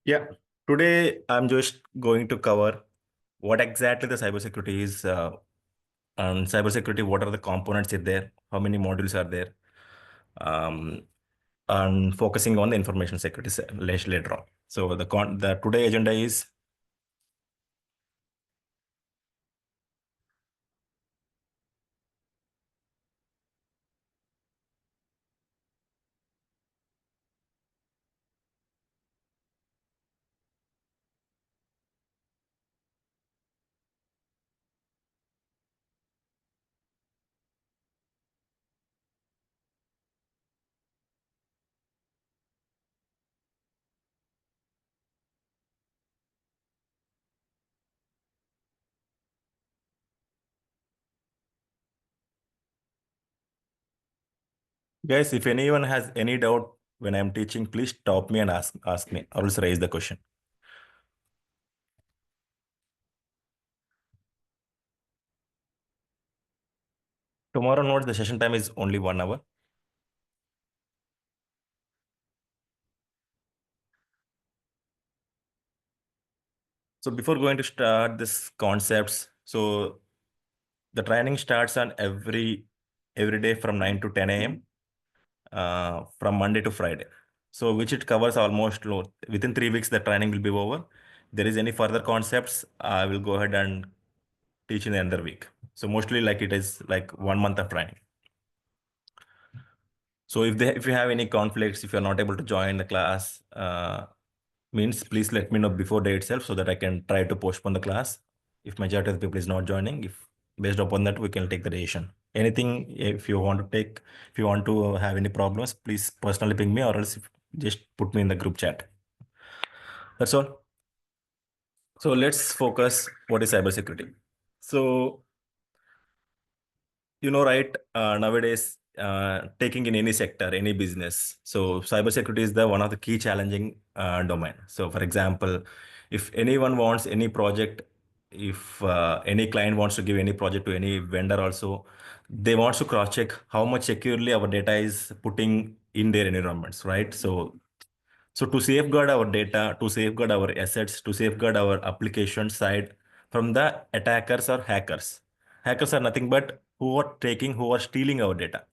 Yeah, today I'm just going to cover what exactly the cybersecurity is, and cybersecurity, what are the components in there, how many modules are there, um, and focusing on the information security later on. So the today agenda is, guys, if anyone has any doubt when I'm teaching, please stop me and ask me, or else raise the question. Tomorrow notes, the session time is only 1 hour. So before going to start this concepts, so the training starts on every day from 9 to 10 a.m. From Monday to Friday. So which it covers almost within 3 weeks, the training will be over. There is any further concepts, I will go ahead and teach in the other week. So mostly like it is like 1 month of training. So if you have any conflicts, if you're not able to join the class, means please let me know before day itself so that I can try to postpone the class. If majority of the people is not joining, if based upon that we can take the decision. Anything if you want to take, if you want to have any problems, please personally ping me or else just put me in the group chat. That's all. So let's focus what is cybersecurity. So right, nowadays, taking in any sector, any business. So cybersecurity is the one of the key challenging domain. So for example, if anyone wants any project, if any client wants to give any project to any vendor also, they want to cross check how much securely our data is putting in their environments, right? So to safeguard our data, to safeguard our assets, to safeguard our application side from the attackers or hackers. Hackers are nothing but who are stealing our data.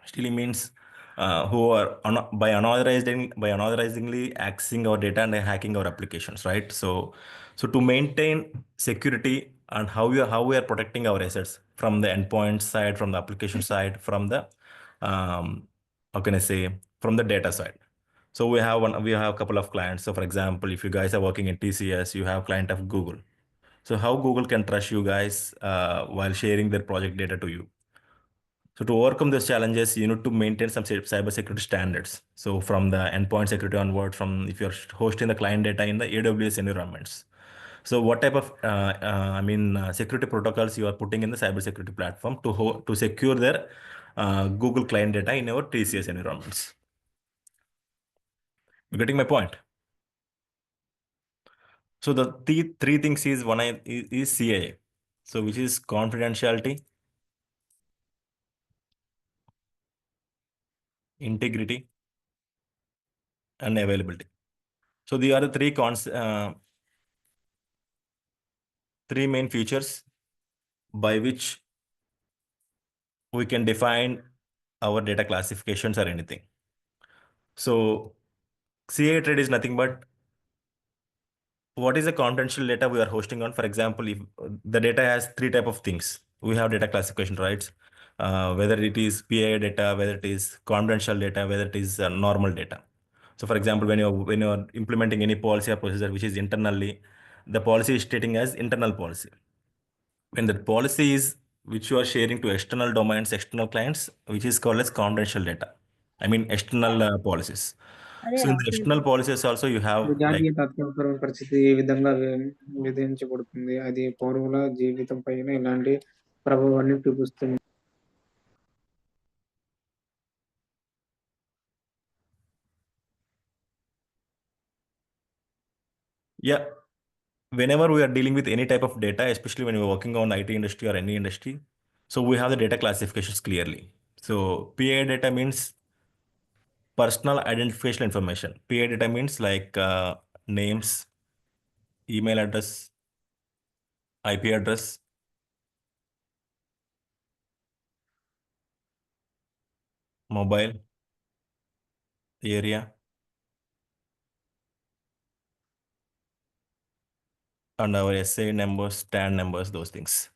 Stealing means who are by unauthorizingly accessing our data and hacking our applications, right? So to maintain security and how we are protecting our assets from the endpoint side, from the application side, from the how can I say, from the data side. So we have a couple of clients. So for example, if you guys are working in TCS, you have client of Google. So how Google can trust you guys while sharing their project data to you? So to overcome these challenges, you need to maintain some cyber security standards. So from the endpoint security onward, from if you're hosting the client data in the AWS environments. So what type of security protocols you are putting in the cyber security platform to secure their Google client data in our TCS environments? You getting my point? So the three things is is CIA. So which is confidentiality, integrity, and availability. So the are the three main features by which we can define our data classifications or anything. So CA trade is nothing but what is the confidential data we are hosting on. For example, if the data has three type of things, we have data classification rights, whether it is PII data, whether it is confidential data, whether it is normal data. So for example, when you're implementing any policy or procedure which is internally, the policy is stating as internal policy. When the policy is which you are sharing to external domains, external clients, which is called as confidential data. I mean external policies. So in the external policies also you have like, జాతీయ తాత్కాలిక పరిస్థితి ఏ విధంగా విధించబడుతుంది? అది పౌరుల జీవితం పైన ఎలాంటి ప్రభావాన్ని చూపిస్తుంది? yeah, whenever we are dealing with any type of data, especially when we're working on IT industry or any industry, so we have the data classifications clearly. So PI data means personal identification information. PI data means like names, email address, IP address, mobile, area, and our SA numbers, TAN numbers, those things.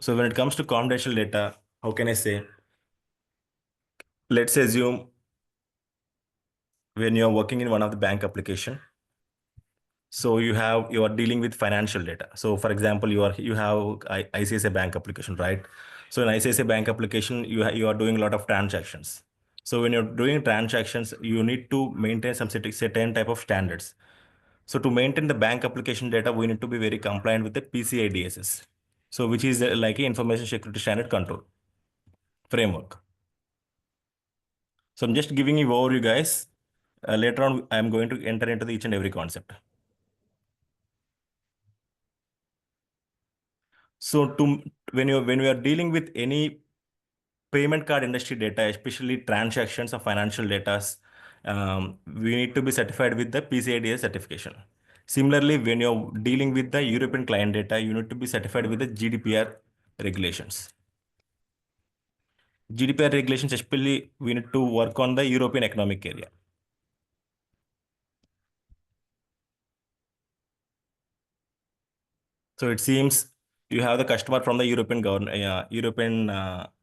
So when it comes to confidential data, how can I say? Let's assume when you're working in one of the bank application, so you are dealing with financial data. So for example, you have ICICI bank application, right? So in ICICI bank application, you are doing a lot of transactions. So when you're doing transactions, you need to maintain some certain type of standards. So to maintain the bank application data, we need to be very compliant with the PCI DSS. So which is like a information security standard control framework. So I'm just giving you overview, guys. Later on, I'm going to enter into each and every concept. So when we are dealing with any payment card industry data, especially transactions of financial data, we need to be certified with the PCI-DSS certification. Similarly, when you're dealing with the European client data, you need to be certified with the GDPR regulations. GDPR regulations, especially we need to work on the European Economic Area. So it seems you have the customer from the European government, European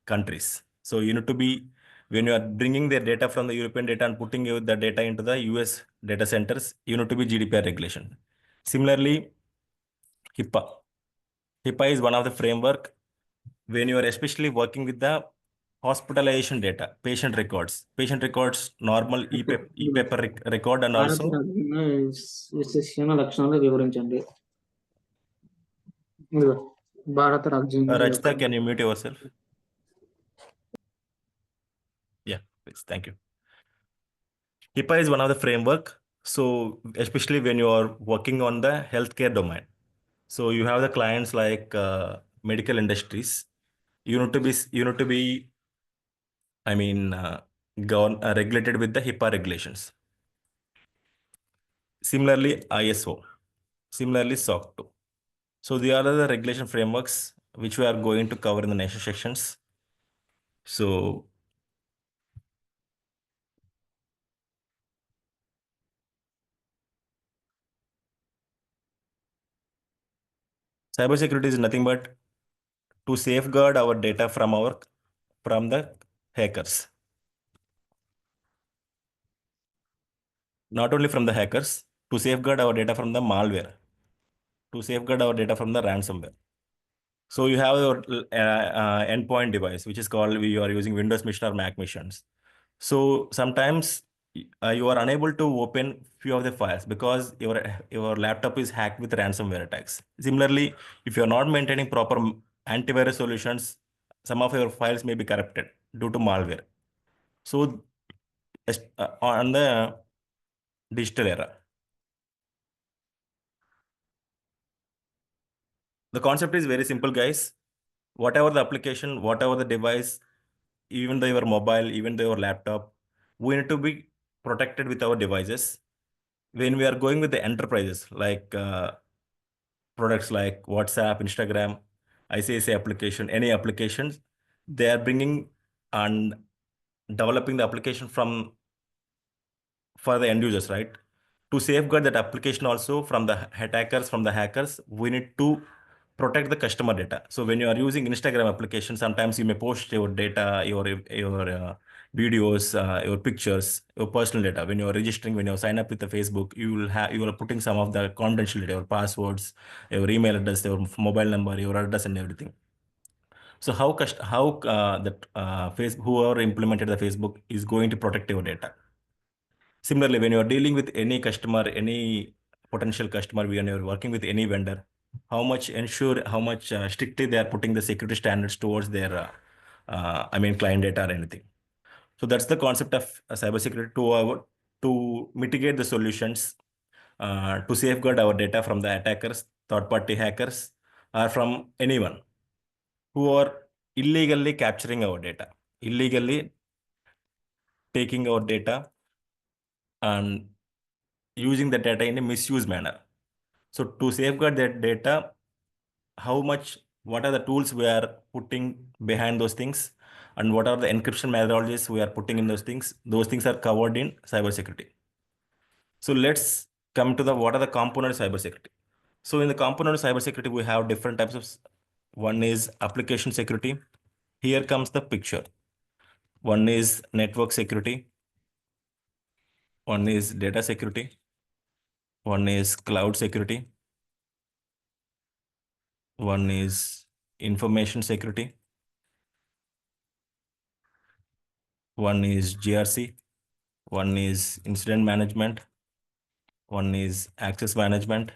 countries. So you need to be when you are bringing their data from the European data and putting the data into the US data centers, you need to be GDPR regulation. Similarly, HIPAA. HIPAA is one of the framework when you are especially working with the hospitalization data, patient records, normal e-paper record, and భారత also రాజ్యాంగ విశేషణ లక్షణాలు వివరించండి. ఇదిగో భారత రాజ్యాంగం యొక్క Rachita, can you mute yourself? Yeah, please. Thank you. HIPAA is one of the framework. So especially when you are working on the healthcare domain. So you have the clients like medical industries. You need to be, I mean, regulated with the HIPAA regulations. Similarly, ISO. Similarly, SOC 2. So the other regulation frameworks which we are going to cover in the next sections. So cybersecurity is nothing but to safeguard our data from the hackers. Not only from the hackers, to safeguard our data from the malware, to safeguard our data from the ransomware. So you have your endpoint device, which is called, we are using Windows machine or Mac machines. So sometimes you are unable to open few of the files because your laptop is hacked with ransomware attacks. Similarly, if you are not maintaining proper antivirus solutions, some of your files may be corrupted due to malware. So on the digital era, the concept is very simple, guys. Whatever the application, whatever the device, even though your mobile, even though your laptop, we need to be protected with our devices. When we are going with the enterprises, like products like WhatsApp, Instagram, ICICI application, any applications, they are bringing and developing the application for the end users, right? To safeguard that application also from the attackers, from the hackers, we need to protect the customer data. So when you are using Instagram application, sometimes you may post your data, your videos, your pictures, your personal data. When you are registering, when you sign up with the Facebook, you are putting some of the confidential data, your passwords, your email address, your mobile number, your address, and everything. So how that whoever implemented the Facebook is going to protect your data? Similarly, when you are dealing with any customer, any potential customer, when you're working with any vendor, how much strictly they are putting the security standards towards their, I mean, client data or anything. So that's the concept of cybersecurity to mitigate the solutions, to safeguard our data from the attackers, third-party hackers, or from anyone who are illegally capturing our data, illegally taking our data and using the data in a misuse manner. So to safeguard that data, what are the tools we are putting behind those things, and what are the encryption methodologies we are putting in those things are covered in cybersecurity. So let's come to the what are the components of cybersecurity. So in the component of cybersecurity, we have different types of, one is application security. Here comes the picture. One is network security. One is data security. One is cloud security. One is information security. One is GRC. One is incident management. One is access management,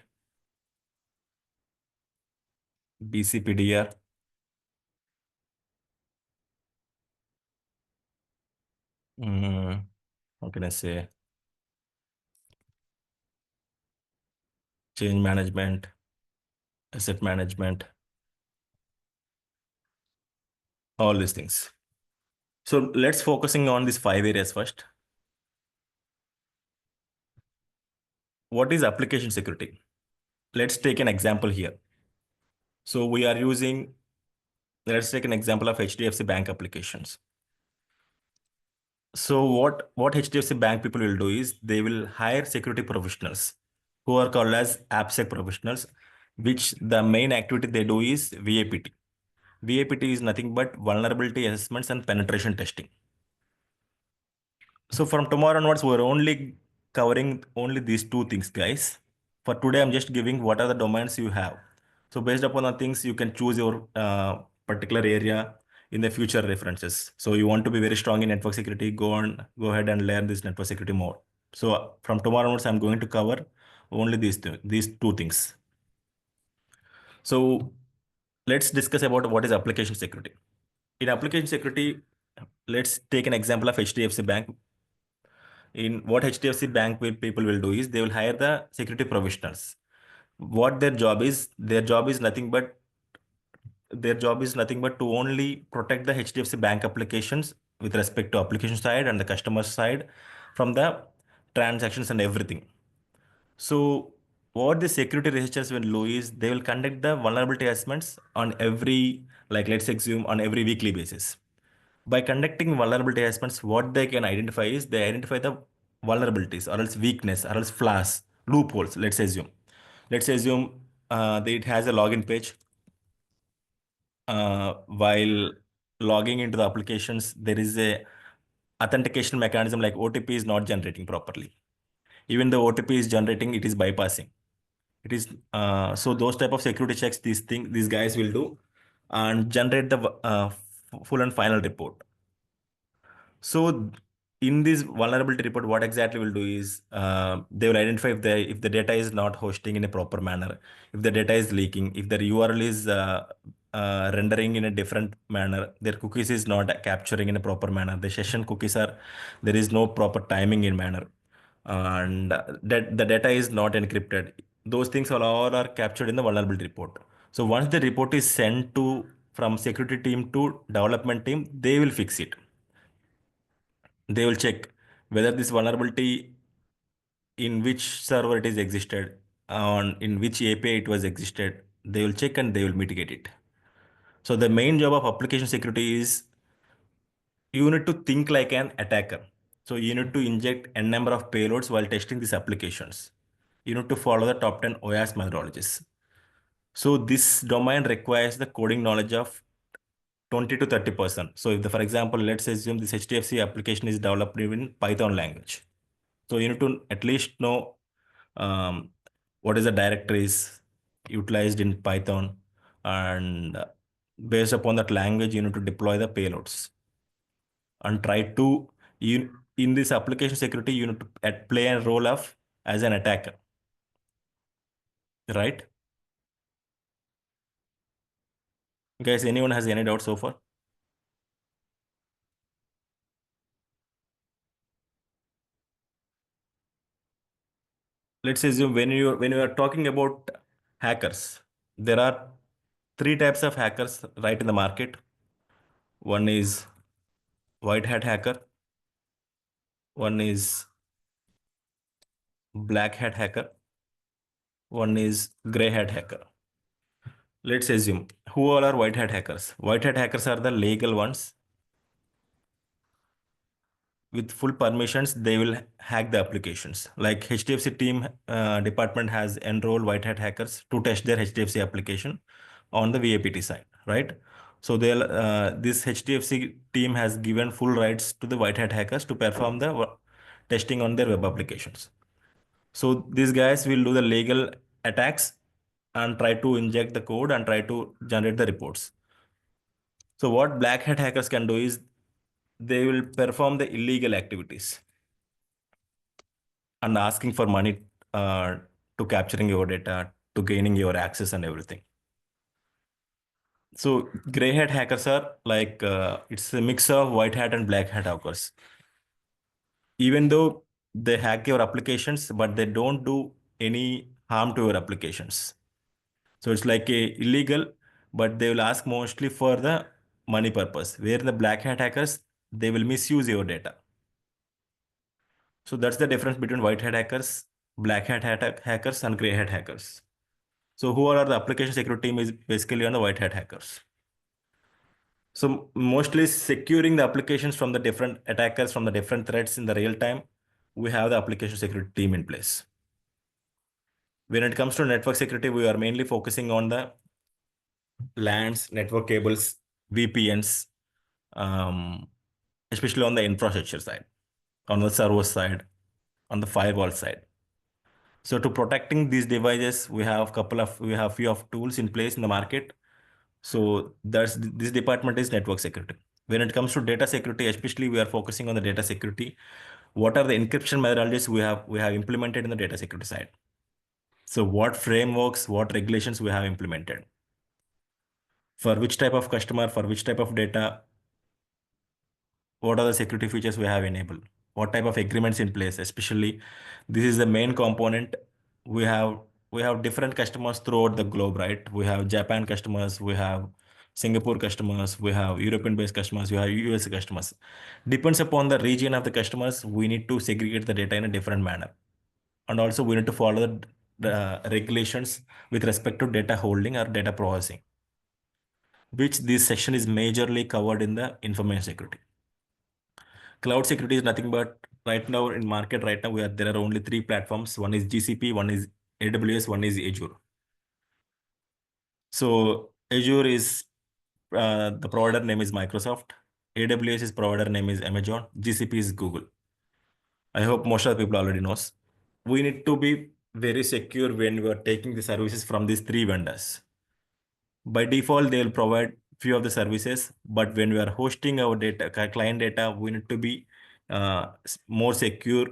BCPDR. How can I say? Change management, asset management, all these things. So let's focusing on these 5 areas first. What is application security? Let's take an example here. So let's take an example of HDFC Bank applications. So what HDFC Bank people will do is they will hire security professionals who are called as AppSec professionals, which the main activity they do is VAPT. VAPT is nothing but vulnerability assessments and penetration testing. So from tomorrow onwards, we're only covering only these two things, guys. For today, I'm just giving what are the domains you have. So based upon the things, you can choose your particular area in the future references. So you want to be very strong in network security, go ahead and learn this network security more. So from tomorrow onwards, I'm going to cover only these two things. So let's discuss about what is application security. In application security, let's take an example of HDFC Bank. In what HDFC Bank people will do is they will hire the security professionals. What their job is nothing but to only protect the HDFC Bank applications with respect to application side and the customer side from the transactions and everything. So what the security researchers will do is they will conduct the vulnerability assessments on every, like let's assume on every weekly basis. By conducting vulnerability assessments, what they can identify is they identify the vulnerabilities or else weakness or else flaws, loopholes, let's assume. Let's assume that it has a login page. While logging into the applications, there is a authentication mechanism like OTP is not generating properly. Even the OTP is generating, it is bypassing. It is so those type of security checks, these guys will do and generate the full and final report. So in this vulnerability report, what exactly will do is they will identify if the data is not hosting in a proper manner, if the data is leaking, if the URL is rendering in a different manner, their cookies is not capturing in a proper manner, the session cookies are there is no proper timing in manner, and that the data is not encrypted. Those things all are captured in the vulnerability report. So once the report is sent to from security team to development team, they will fix it. They will check whether this vulnerability in which server it is existed, on in which API it was existed. They will check and they will mitigate it. So the main job of application security is you need to think like an attacker. So you need to inject n number of payloads while testing these applications. You need to follow the top 10 OAS methodologies. So this domain requires the coding knowledge of 20 to 30%. So if for example, let's assume this HDFC application is developed in Python language. So you need to at least know um, what is the directories utilized in Python, and based upon that language, you need to deploy the payloads and try to in this application security, you need to play a role of as an attacker, right? Guys, anyone has any doubt so far? Let's assume when you are talking about hackers, there are three types of hackers right in the market. One is white hat hacker. One is black hat hacker, one is gray hat hacker. Let's assume who all are white hat hackers. White hat hackers are the legal ones. With full permissions, they will hack the applications. Like HDFC team department has enrolled white hat hackers to test their HDFC application on the VAPT side, right? So they'll this HDFC team has given full rights to the white hat hackers to perform the testing on their web applications. So these guys will do the legal attacks and try to inject the code and try to generate the reports. So what black hat hackers can do is they will perform the illegal activities and asking for money uh, to capturing your data, to gaining your access and everything. So gray hat hackers are like it's a mix of white hat and black hat hackers. Even though they hack your applications, but they don't do any harm to your applications. So it's like a illegal, but they will ask mostly for the money purpose. Where the black hat hackers, they will misuse your data. So that's the difference between white hat hackers, black hat hackers, and gray hat hackers. So who are the application security team is basically on the white hat hackers. So mostly securing the applications from the different attackers from the different threats in the real time, we have the application security team in place. When it comes to network security, we are mainly focusing on the LANs, network cables, VPNs, especially on the infrastructure side, on the server side, on the firewall side. So to protecting these devices, we have few of tools in place in the market. So this department is network security. When it comes to data security, especially we are focusing on the data security. What are the encryption methodologies we have implemented in the data security side? So what frameworks, what regulations we have implemented? For which type of customer, for which type of data, what are the security features we have enabled? What type of agreements in place? Especially, this is the main component. We have we have different customers throughout the globe, right? We have Japan customers, we have Singapore customers, we have European-based customers, we have US customers. Depends upon the region of the customers, we need to segregate the data in a different manner. And also we need to follow the regulations with respect to data holding or data processing, which this section is majorly covered in the information security. Cloud security is nothing but right now in market right now there are only three platforms. One is GCP, one is AWS, one is Azure. So Azure is the provider name is Microsoft. AWS is provider name is Amazon. GCP is Google. I hope most of the people already knows. We need to be very secure when we are taking the services from these three vendors. By default, they will provide few of the services, but when we are hosting our data, client data, we need to be more secure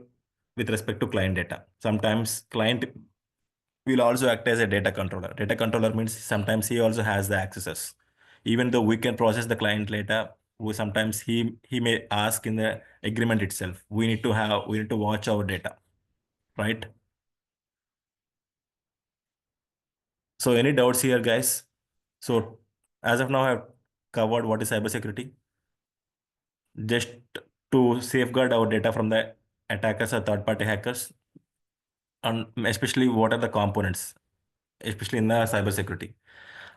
with respect to client data. Sometimes client will also act as a data controller. Data controller means sometimes he also has the accesses. Even though we can process the client data, sometimes he may ask in the agreement itself. We need to watch our data, right? So any doubts here, guys? So as of now, I have covered what is cybersecurity. Just to safeguard our data from the attackers or third-party hackers, and especially what are the components, especially in the cybersecurity.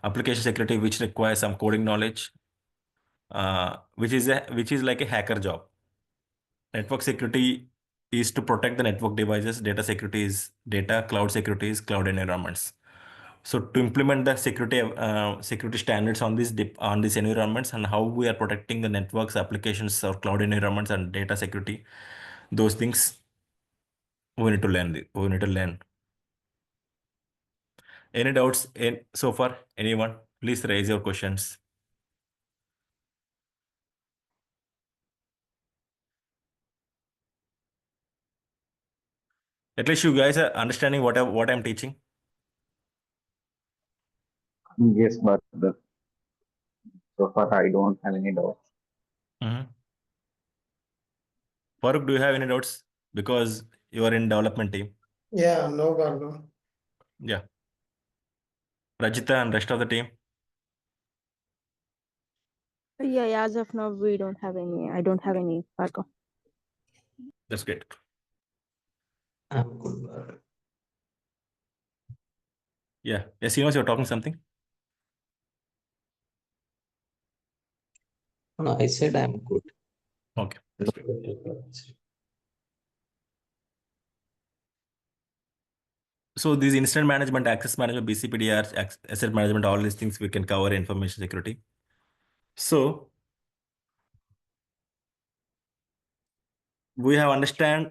Application security, which requires some coding knowledge, which is like a hacker job. Network security is to protect the network devices. Data security is data. Cloud security is cloud environments. So to implement the security standards on these environments and how we are protecting the networks, applications, or cloud environments and data security, those things we need to learn. We need to learn. Any doubts in so far? Anyone? Please raise your questions. At least you guys are understanding what I'm teaching. Yes, but so far I don't have any doubts. Farooq, do you have any doubts? Because you are in development team. Yeah, no problem. Yeah. Rajita and rest of the team. Yeah, as of now, I don't have any, Parko. That's great. I'm good. Yeah. Yes, you're talking something. No, I said I'm good. Okay. No problems. So these incident management, access management, BCPDR, asset management, all these things we can cover information security. So we have understand,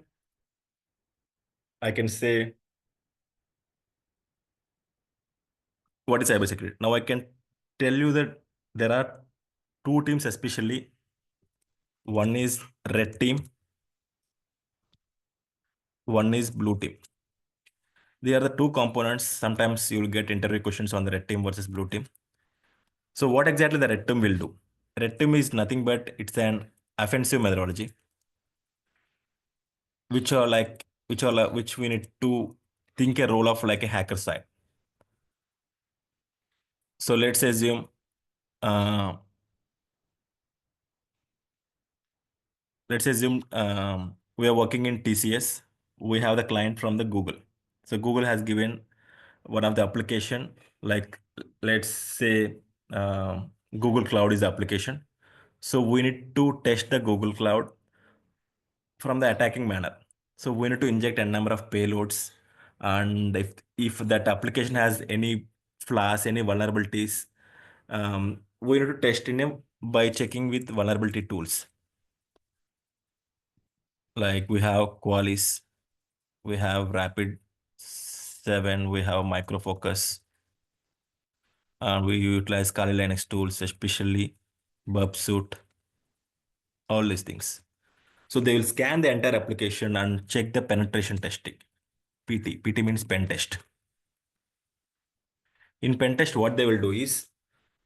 I can say, what is cybersecurity. Now I can tell you that there are two teams especially. One is red team, one is blue team. They are the two components. Sometimes you will get interview questions on the red team versus blue team. So what exactly the red team will do? Red team is nothing but it's an offensive methodology, which we need to think a role of like a hacker side. So let's assume uh, we are working in TCS. We have the client from the Google. So Google has given one of the application, like let's say Google Cloud is the application. So we need to test the Google Cloud from the attacking manner. So we need to inject a number of payloads, and if that application has any flaws, any vulnerabilities, we need to test in them by checking with vulnerability tools. Like we have Qualys, we have Rapid7, we have Micro Focus, and we utilize Kali Linux tools, especially Burpsuit, all these things. So they will scan the entire application and check the penetration testing. PT. PT means pen test. In pen test, what they will do is,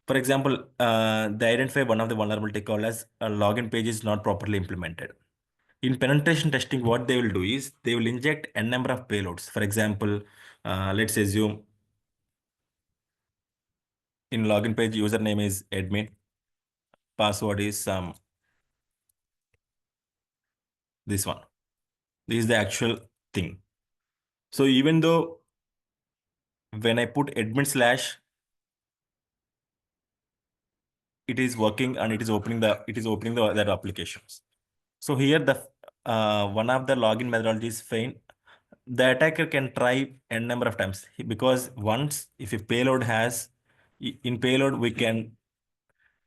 for example, they identify one of the vulnerability called as a login page is not properly implemented. In penetration testing, what they will do is they will inject n number of payloads. For example, let's assume in login page username is admin, password is this one. This is the actual thing. So even though when I put admin slash, it is working and it is opening that applications. So here the one of the login methodologies fail. The attacker can try n number of times because once if a payload has in payload we can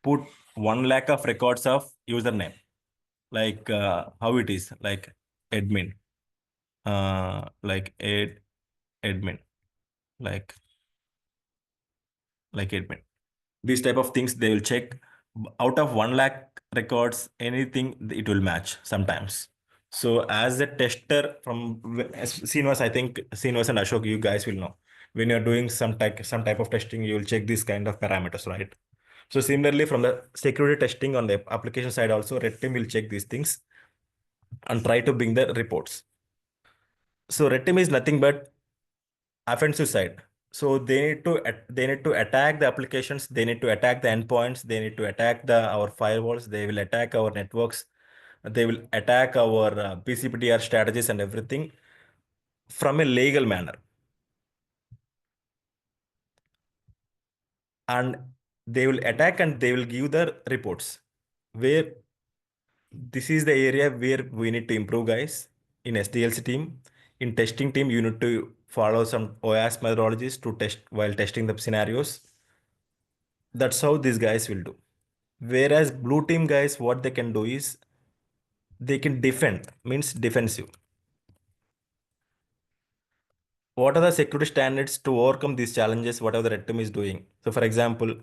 put 1 lakh of records of username, like how it is like admin, like admin, like admin. These type of things they will check. Out of 1 lakh records, anything it will match sometimes. So as a tester as Srinivas, I think Srinivas and Ashok, you guys will know. When you're doing some type of testing, you will check these kind of parameters, right? So similarly, from the security testing on the application side also, red team will check these things and try to bring the reports. So red team is nothing but offensive side. So they need to attack the applications, they need to attack the endpoints, they need to attack our firewalls, they will attack our networks, they will attack our BCPDR strategies and everything from a legal manner. And they will attack and they will give the reports where this is the area where we need to improve, guys. In SDLC team, in testing team, you need to follow some OAS methodologies to test while testing the scenarios. That's how these guys will do. Whereas blue team guys, what they can do is they can defend, means defensive. What are the security standards to overcome these challenges? Whatever the red team is doing. So, for example,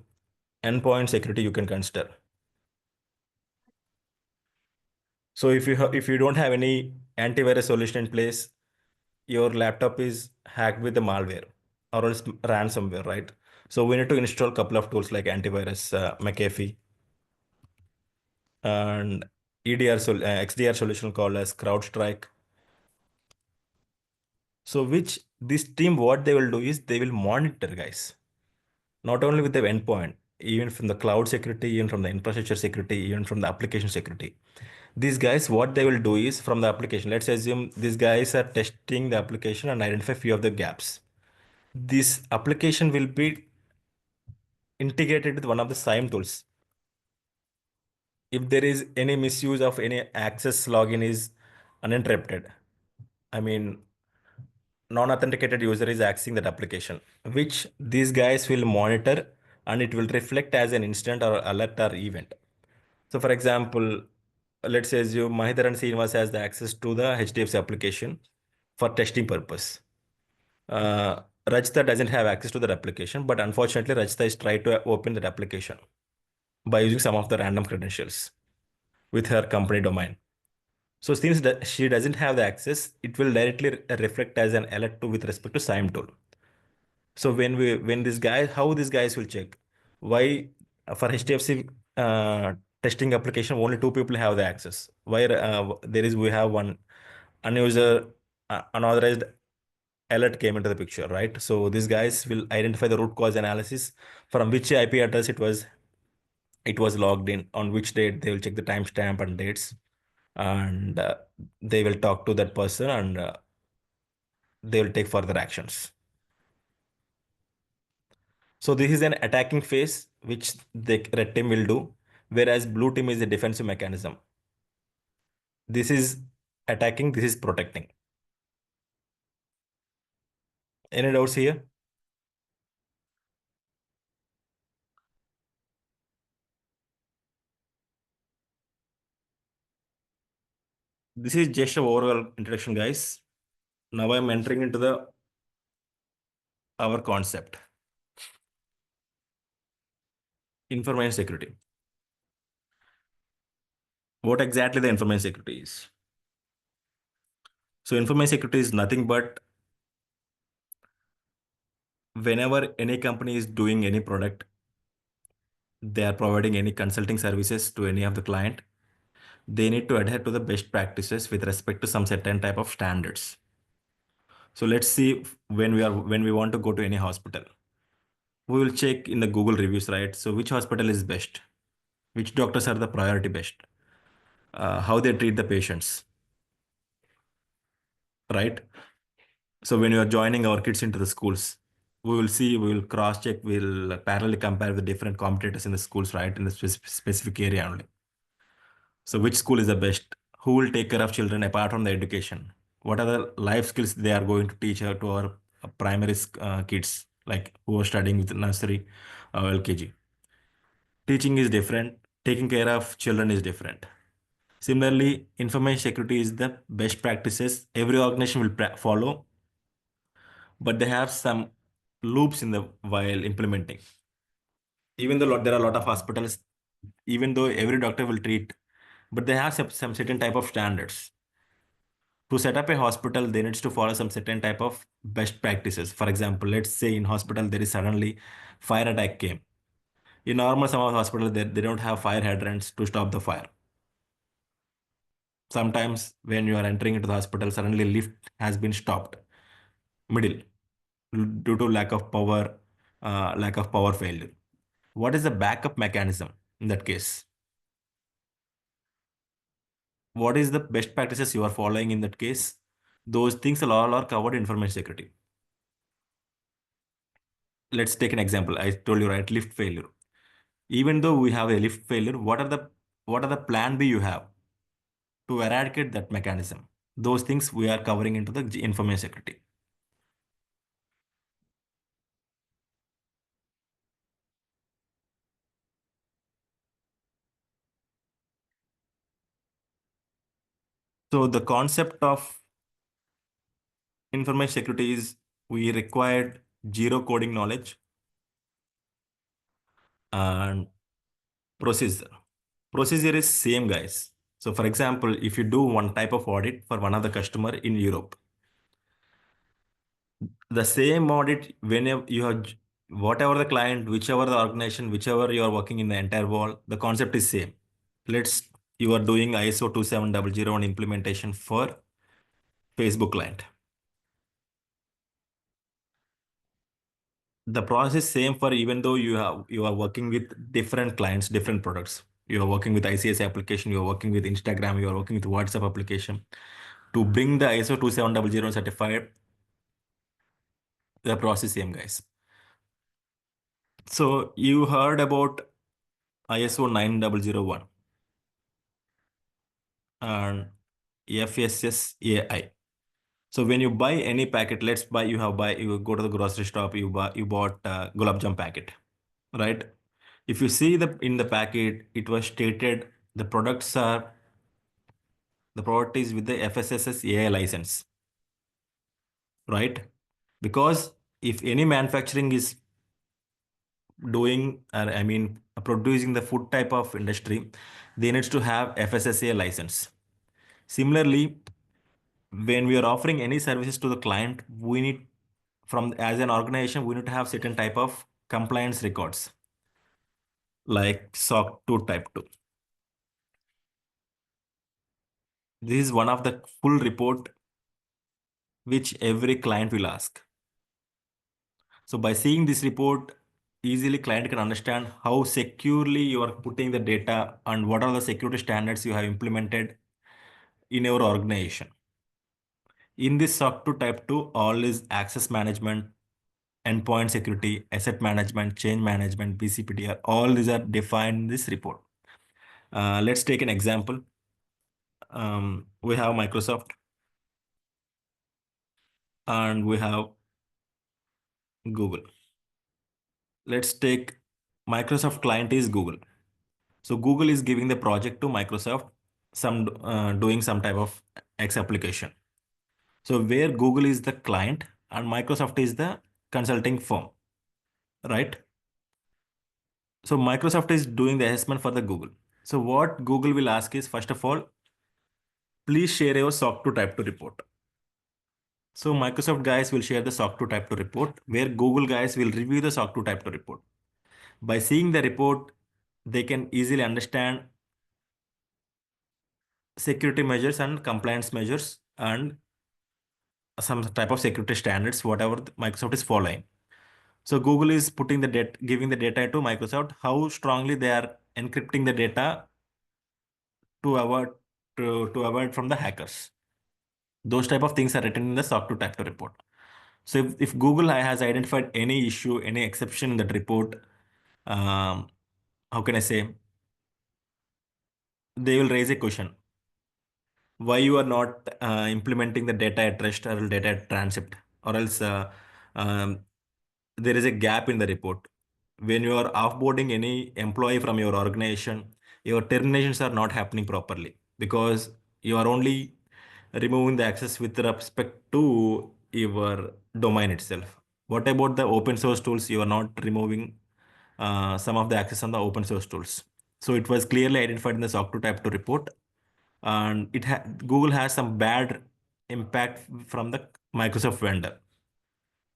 endpoint security you can consider. So if you don't have any antivirus solution in place, your laptop is hacked with the malware or else ransomware, right? So we need to install a couple of tools like antivirus, McAfee, and XDR solution called as CrowdStrike. So which this team, what they will do is they will monitor, guys, not only with the endpoint, even from the cloud security, even from the infrastructure security, even from the application security. These guys, what they will do is from the application, let's assume these guys are testing the application and identify few of the gaps. this application will be integrated with one of the SIEM tools. If there is any misuse of any access login is uninterrupted, I mean, non-authenticated user is accessing that application, which these guys will monitor and it will reflect as an incident or alert or event. So for example, let's say you Mahidhar and Srinivas has the access to the HDFC application for testing purpose. Rajita doesn't have access to that application, but unfortunately Rajita is trying to open that application by using some of the random credentials with her company domain. So since that she doesn't have the access, it will directly reflect as an alert to with respect to SIEM tool. So when this guy, how these guys will check? Why for HDFC testing application only two people have the access? Why we have one unuser unauthorized alert came into the picture, right? So these guys will identify the root cause analysis from which IP address it was logged in, on which date they will check the timestamp and dates, and they will talk to that person and they will take further actions. So this is an attacking phase which the red team will do, whereas blue team is a defensive mechanism. This is attacking, this is protecting. Any doubts here? This is just a overall introduction, guys. Now I'm entering into our concept. Information security. What exactly the information security is? So information security is nothing but whenever any company is doing any product, they are providing any consulting services to any of the client, they need to adhere to the best practices with respect to some certain type of standards. So let's see, when we want to go to any hospital, we will check in the Google reviews, right? So which hospital is best? Which doctors are the priority best? How they treat the patients, right? So when you are joining our kids into the schools, we will cross check, we'll parallelly compare the different competitors in the schools, right? In the specific area only. So which school is the best? Who will take care of children apart from the education? What are the life skills they are going to teach to our primary kids, like who are studying with nursery, LKG? Teaching is different. Taking care of children is different. Similarly, information security is the best practices every organization will follow, but they have some loops in the while implementing. Even though there are a lot of hospitals, even though every doctor will treat, but they have some certain type of standards. To set up a hospital, they needs to follow some certain type of best practices. For example, let's say in hospital there is suddenly fire attack came. In normal some of the hospitals, they don't have fire hydrants to stop the fire. Sometimes when you are entering into the hospital, suddenly lift has been stopped middle due to lack of power failure. What is the backup mechanism in that case? What is the best practices you are following in that case? Those things all are covered in information security. Let's take an example. I told you, right, lift failure. Even though we have a lift failure, what are the plan B you have to eradicate that mechanism? Those things we are covering into the information security. So the concept of information security is we required zero coding knowledge and procedure. Procedure is same, guys. So for example, if you do one type of audit for one of the customer in Europe, the same audit whenever you have whatever the client, whichever the organization, whichever you are working in the entire world, the concept is same. You are doing ISO 27001 implementation for Facebook client. The process is same for even though you are working with different clients, different products. You are working with ICS application, you are working with Instagram, you are working with WhatsApp application. To bring the ISO 27001 certified The process same, guys. So you heard about ISO 9001 and FSSAI. So when you buy any packet, you go to the grocery shop, you bought gulab jam packet, right? If you see in the packet, it was stated the product is with the FSSAI license, right? Because if any manufacturing is doing, I mean, producing the food type of industry, they needs to have FSSAI license. Similarly, when we are offering any services to the client, we need as an organization, we need to have certain type of compliance records like SOC 2 type 2. This is one of the full report which every client will ask. So by seeing this report, easily client can understand how securely you are putting the data and what are the security standards you have implemented in your organization. In this SOC 2 type 2, all is access management, endpoint security, asset management, change management, BCPDR, all these are defined in this report. Let's take an example. We have Microsoft and we have Google. Let's take Microsoft client is Google. So Google is giving the project to Microsoft, doing some type of X application. So where Google is the client and Microsoft is the consulting firm, right? So Microsoft is doing the assessment for the Google. So what Google will ask is, first of all, please share your SOC 2 type 2 report. So Microsoft guys will share the SOC 2 type 2 report, where Google guys will review the SOC 2 type 2 report. By seeing the report, they can easily understand security measures and compliance measures and some type of security standards, whatever Microsoft is following. So Google is putting the data, giving the data to Microsoft, how strongly they are encrypting the data to avoid to avoid from the hackers. Those type of things are written in the SOC 2 Type 2 report. So if Google has identified any issue, any exception in that report, how can I say, they will raise a question. Why you are not implementing the data at rest or data at transit, or else um, there is a gap in the report. When you are offboarding any employee from your organization, your terminations are not happening properly because you are only removing the access with respect to your domain itself. What about the open source tools? You are not removing some of the access on the open source tools. So it was clearly identified in the SOC 2 Type 2 report, and Google has some bad impact from the Microsoft vendor.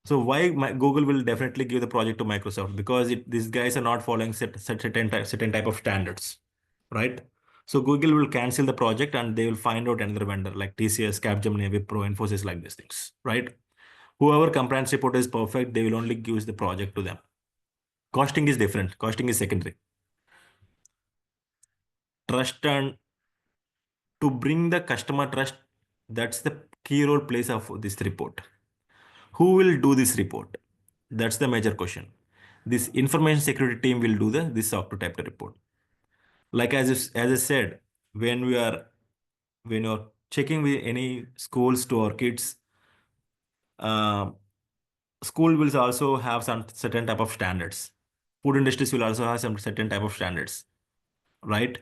So why Google will definitely give the project to Microsoft? Because these guys are not following certain type of standards, right? So Google will cancel the project and they will find out another vendor like TCS, Capgemini, Wipro, Infosys, like these things, right? Whoever compliance report is perfect, they will only give the project to them. Costing is different. Costing is secondary. Trust, and to bring the customer trust, that's the key role plays of this report. Who will do this report? That's the major question. This information security team will do this SOC 2 Type 2 report. Like as I said, when you're checking with any schools to our kids, uh, school will also have some certain type of standards. Food industries will also have some certain type of standards, right?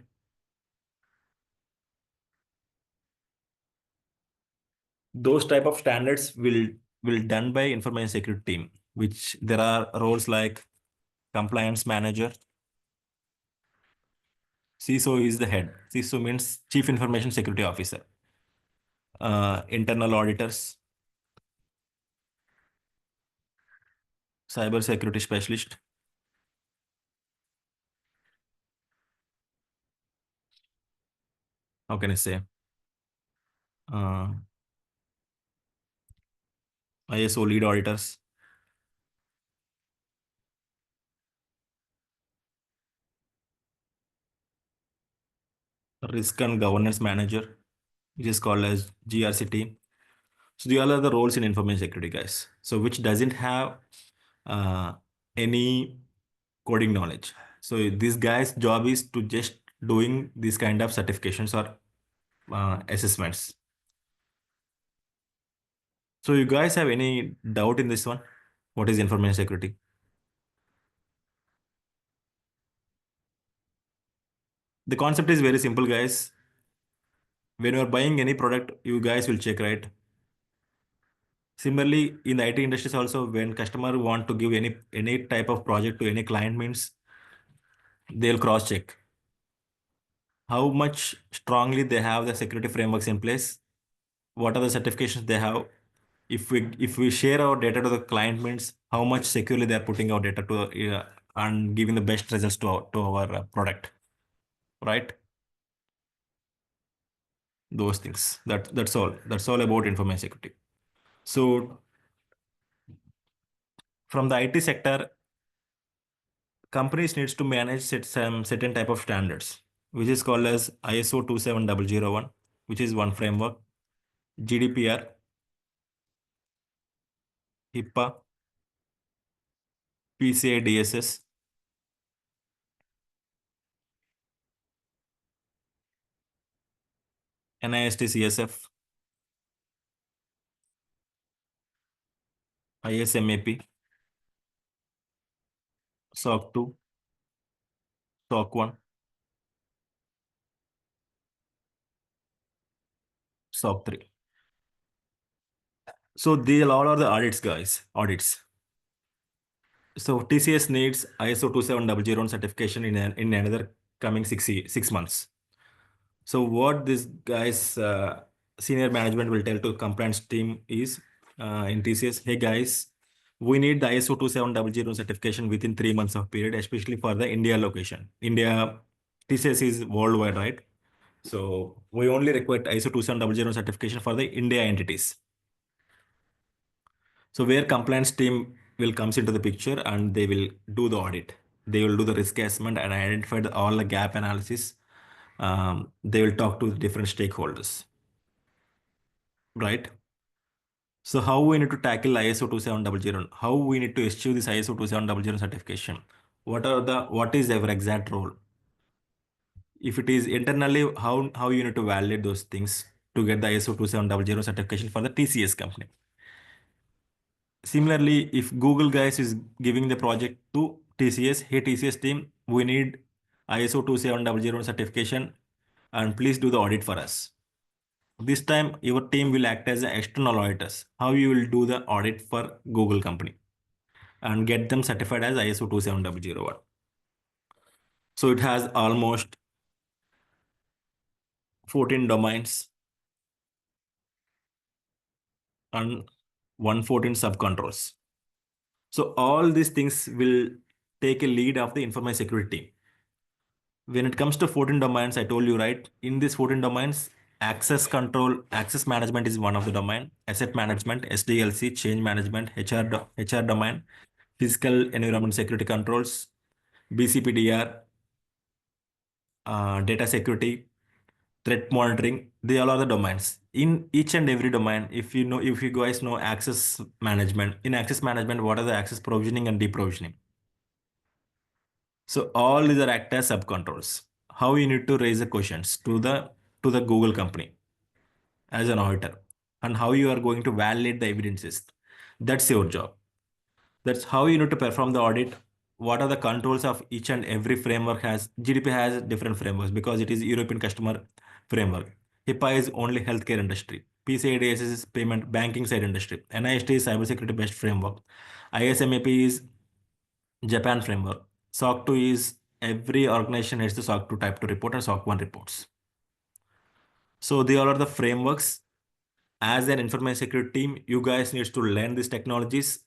Those type of standards will done by information security team, which there are roles like compliance manager. CISO is the head. CISO means Chief Information Security Officer. Internal auditors, cyber security specialist, how can I say, uh, ISO lead auditors, risk and governance manager, which is called as GRC team, So the other roles in information security, guys. So which doesn't have any coding knowledge. So this guy's job is to just doing these kind of certifications or assessments. So you guys have any doubt in this one? What is information security? The concept is very simple, guys. When you are buying any product, you guys will check, right? Similarly, in the IT industries also, when customer want to give any type of project to any client means they'll cross check how much strongly they have the security frameworks in place, what are the certifications they have. If we share our data to the client means how much securely they are putting our data to and giving the best results to our product, right? Those things. That's all. That's all about information security. So from the IT sector, companies needs to manage some certain type of standards, which is called as ISO 27001, which is one framework, GDPR, HIPAA, PCI DSS, NIST CSF, ISMAP, SOC 2, SOC 1, SOC 3. So they all are the audits, guys. Audits. So TCS needs ISO 27001 certification in another coming 6 months. So what this guys senior management will tell to compliance team is in TCS, hey guys, we need the ISO 27001 certification within 3 months of period, especially for the India location. India, TCS is worldwide, right? So we only require ISO 27001 certification for the India entities. So where compliance team will comes into the picture and they will do the audit. They will do the risk assessment and identify all the gap analysis. They will talk to different stakeholders, right? So how we need to tackle ISO 27001? How we need to issue this ISO 27001 certification? What is our exact role? If it is internally, how you need to validate those things to get the ISO 27001 certification for the TCS company? Similarly, if Google guys is giving the project to TCS, hey TCS team, we need ISO 27001 certification and please do the audit for us. This time your team will act as external auditors. How you will do the audit for Google company and get them certified as ISO 27001. So it has almost 14 domains and 114 subcontrols. So all these things will take a lead of the information security team. When it comes to 14 domains, I told you, right? In these 14 domains, access control, access management is one of the domain, asset management, SDLC, change management, HR domain, physical environment security controls, BCPDR, data security, threat monitoring, they all are the domains. In each and every domain, if you guys know access management, in access management, what are the access provisioning and deprovisioning? So all these are act as subcontrols. How you need to raise the questions to the Google company as an auditor, and how you are going to validate the evidences. That's your job. That's how you need to perform the audit. What are the controls of each and every framework has? GDP has different frameworks because it is European customer framework. HIPAA is only healthcare industry. PCI DSS is payment banking side industry. NIST is cybersecurity based framework. ISMAP is Japan framework. SOC 2 is every organization has the SOC 2 type 2 report and SOC 1 reports. So they all are the frameworks. As an information security team, you guys need to learn these technologies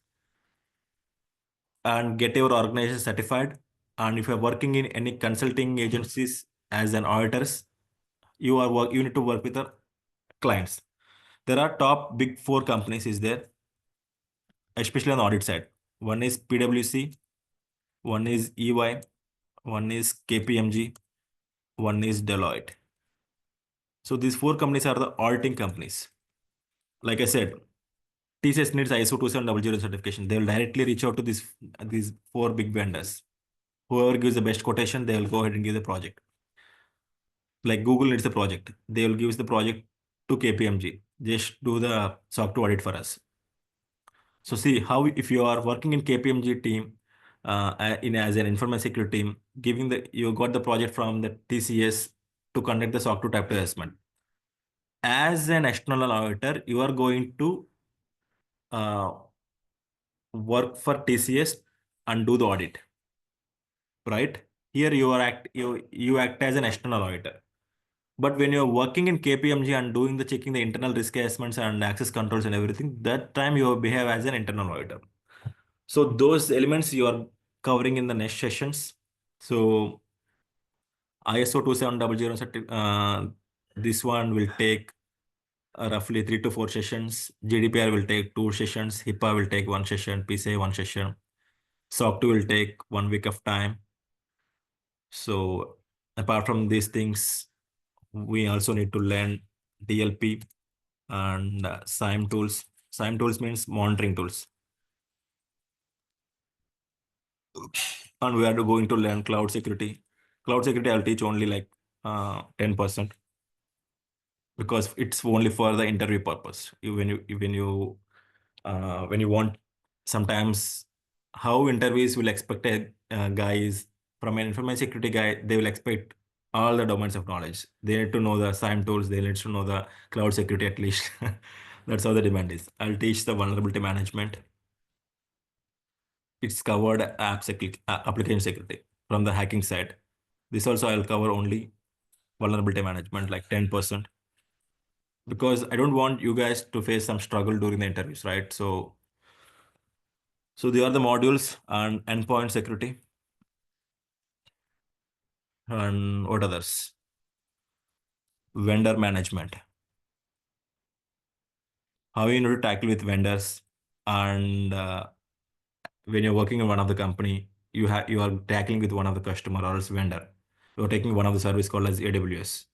and get your organization certified. And if you're working in any consulting agencies as an auditors, you need to work with the clients. There are top big 4 companies is there, especially on the audit side. One is PwC, one is EY, one is KPMG, one is Deloitte. So these 4 companies are the auditing companies. like I said, TCS needs ISO 27000 certification. They will directly reach out to these four big vendors. Whoever gives the best quotation, they will go ahead and give the project. Like Google needs the project, they will give the project to KPMG. Just do the SOC 2 audit for us. So see how if you are working in KPMG team, in as an information security team, giving you got the project from the TCS to conduct the SOC 2 type assessment. As an external auditor, you are going to uh, work for TCS and do the audit, right? Here you act as an external auditor. But when you're working in KPMG and doing the checking the internal risk assessments and access controls and everything, that time you behave as an internal auditor. So those elements you are covering in the next sessions. So ISO 27000, this one will take roughly 3 to 4 sessions. GDPR will take 2 sessions. HIPAA will take 1 session. PCI 1 session. SOC 2 will take 1 week of time. So apart from these things, we also need to learn DLP and SIEM tools. SIEM tools means monitoring tools. And we are going to learn cloud security. Cloud security, I'll teach only like 10% because it's only for the interview purpose. When you want, sometimes how interviews will expect a guy is from an information security guy, they will expect all the domains of knowledge. They need to know the SIEM tools, they need to know the cloud security at least. That's how the demand is. I'll teach the vulnerability management. It's covered application security from the hacking side. This also I'll cover only vulnerability management, like 10%, because I don't want you guys to face some struggle during the interviews, right? So they are the modules and endpoint security and what others? Vendor management. How you need to tackle with vendors, and when you're working in one of the company, you are tackling with one of the customer or else vendor. You're taking one of the service called as AWS.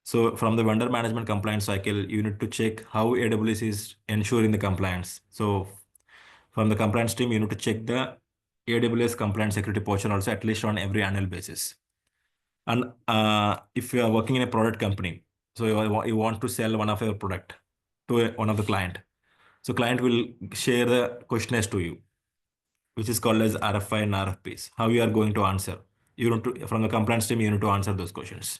So from the vendor management compliance cycle, you need to check how AWS is ensuring the compliance. So from the compliance team, you need to check the AWS compliance security portion also at least on every annual basis. And if you are working in a product company, so you want to sell one of your product to one of the client. So client will share the questionnaires to you, which is called as RFI and RFPs. How you are going to answer? You need to, from the compliance team, you need to answer those questions.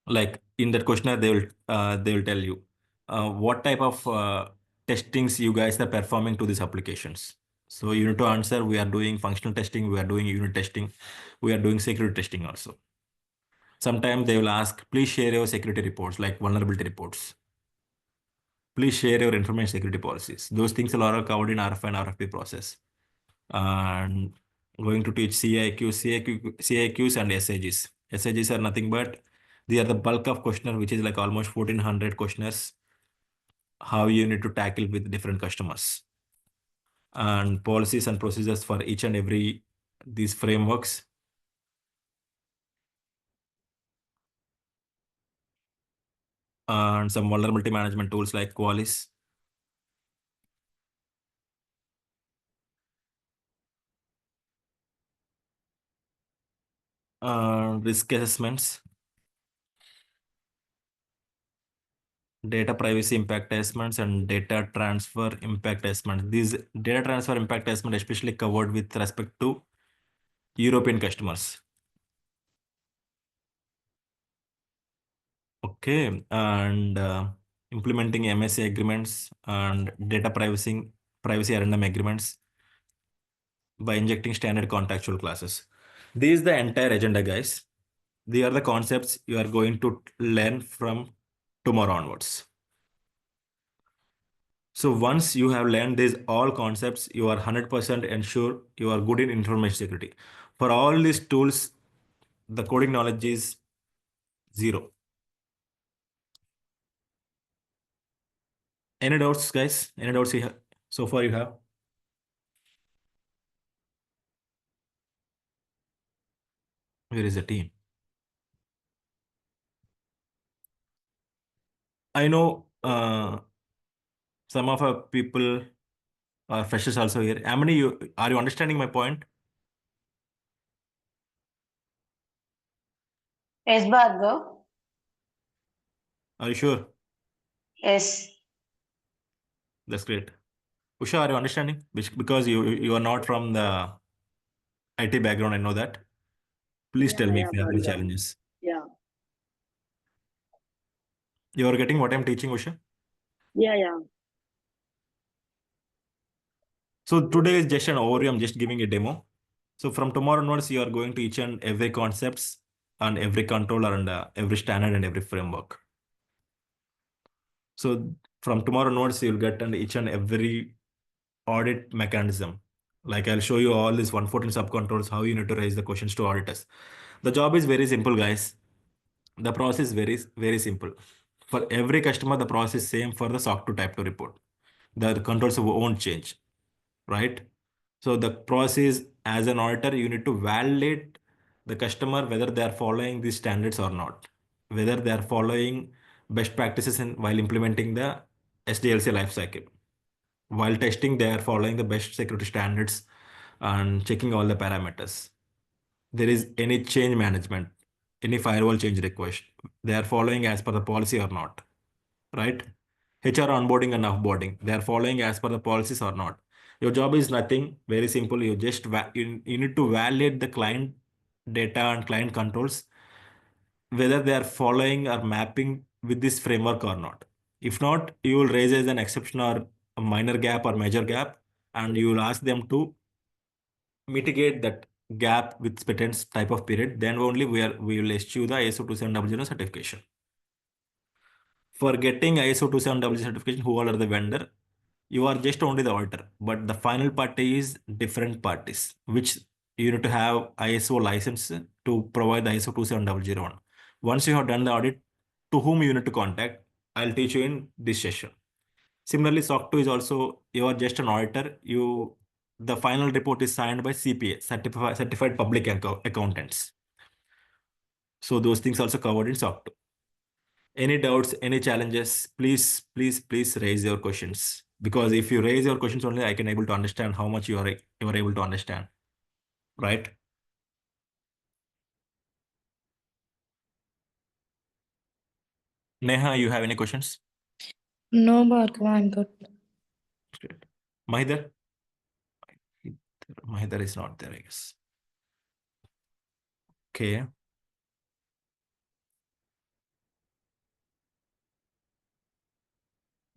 Like in that questionnaire, they will tell you what type of testings you guys are performing to these applications. So you need to answer. We are doing functional testing. We are doing unit testing. We are doing security testing also. Sometimes they will ask, please share your security reports, like vulnerability reports. Please share your information security policies. Those things are all covered in RFI and RFP process. And going to teach CIQs and SIGs. SIGs are nothing but they are the bulk of questionnaire, which is like almost 1400 questionnaires. How you need to tackle with different customers and policies and procedures for each and every these frameworks. And some vulnerability management tools like Qualys. Risk assessments, data privacy impact assessments, and data transfer impact assessments. These data transfer impact assessment especially covered with respect to European customers. Okay, and implementing MSA agreements and data privacy addendum agreements by injecting standard contractual classes. This is the entire agenda, guys. These are the concepts you are going to learn from tomorrow onwards. So once you have learned these all concepts, you are 100% ensure you are good in information security. For all these tools, the coding knowledge is zero. Any doubts, guys? Any doubts you have? So far you have? Where is the team? I know some of our people are freshers also here. How many are you understanding my point? Yes, Bhargav. Are you sure? Yes. That's great. Usha, are you understanding? Because you are not from the IT background, I know that. Please tell me if you have any challenges. Yeah, You are getting what I'm teaching, Usha? yeah. So today is just an overview. I'm just giving a demo. So from tomorrow onwards, you are going to each and every concepts and every controller and every standard and every framework. So from tomorrow onwards, you'll get each and every audit mechanism. Like I'll show you all these 114 subcontrols, how you need to raise the questions to auditors. The job is very simple, guys. The process is very simple. For every customer, the process is same for the SOC 2 type 2 report. The controls won't change, right? So the process as an auditor, you need to validate the customer whether they are following these standards or not, whether they are following best practices while implementing the SDLC lifecycle. While testing, they are following the best security standards and checking all the parameters. There is any change management, any firewall change request, they are following as per the policy or not, right? HR onboarding and offboarding, they are following as per the policies or not. Your job is nothing, very simple. You just you need to validate the client data and client controls, whether they are following or mapping with this framework or not. If not, you will raise as an exception or a minor gap or major gap, and you will ask them to mitigate that gap with certain type of period. Then only we will issue the ISO 2700 certification. For getting ISO 2700 certification, who all are the vendor? You are just only the auditor, but the final party is different parties, which you need to have ISO license to provide the ISO 27001. Once you have done the audit, to whom you need to contact, I'll teach you in this session. Similarly, SOC 2 is also, you are just an auditor. The final report is signed by CPA, Certified Public Accountants. So those things also covered in SOC 2. Any doubts, any challenges, please raise your questions. Because if you raise your questions only, I can able to understand how much you are able to understand, right? Neha, you have any questions? No, Bhargav, I'm good. Great. Mahidar? Mahidar is not there, I guess. Okay.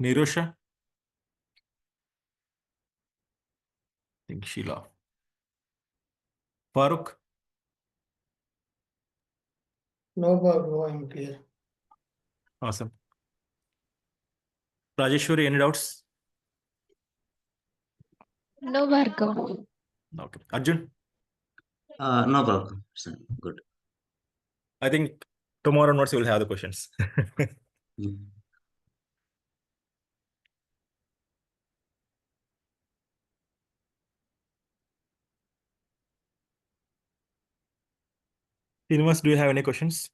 Nirosha? I think Sheila. Farooq? No, Bhargav, I'm clear. Awesome. Rajeshwari, any doubts? No, Bhargav. Okay. Arjun? No problem. Good. I think tomorrow onwards you will have the questions. Srinivas, do you have any questions?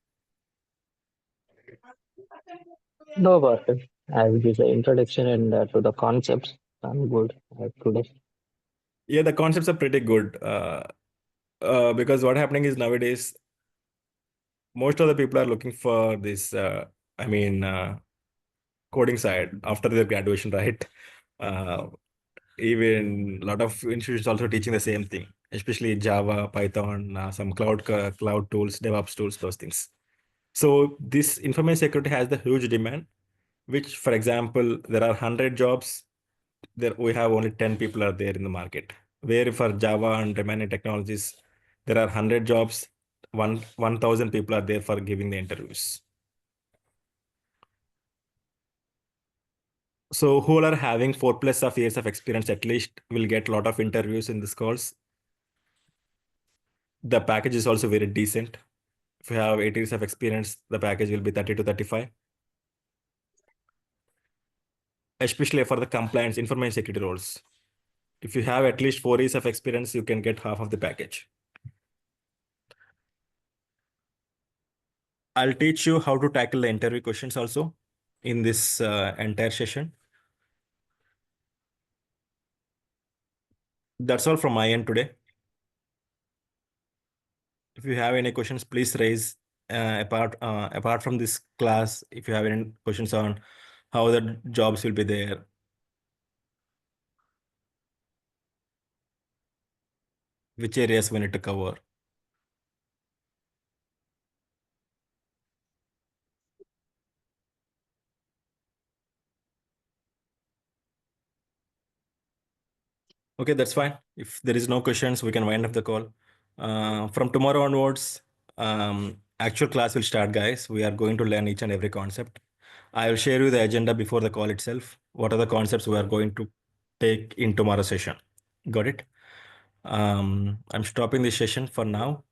No, Bhargav. I will give the introduction and to the concepts. I'm good today. Yeah, the concepts are pretty good. Because what happening is nowadays, most of the people are looking for this, coding side after their graduation, right? Even a lot of institutions also teaching the same thing, especially Java, Python, some cloud tools, DevOps tools, those things. So this information security has the huge demand, which, for example, there are 100 jobs, there we have only 10 people are there in the market. Where for Java and remaining technologies, there are 100 jobs, 1,000 people are there for giving the interviews. So who are having 4+ of years of experience at least will get a lot of interviews in this course. The package is also very decent. If you have 8 years of experience, the package will be 30 to 35. Especially for the compliance information security roles. If you have at least 4 years of experience, you can get half of the package. I'll teach you how to tackle the interview questions also. in this entire session. That's all from my end today. If you have any questions, please raise apart from this class. If you have any questions on how the jobs will be there, which areas we need to cover. Okay, that's fine. If there is no questions, we can wind up the call. From tomorrow onwards, actual class will start, guys. We are going to learn each and every concept. I will share you the agenda before the call itself. What are the concepts we are going to take in tomorrow's session? Got it? I'm stopping this session for now.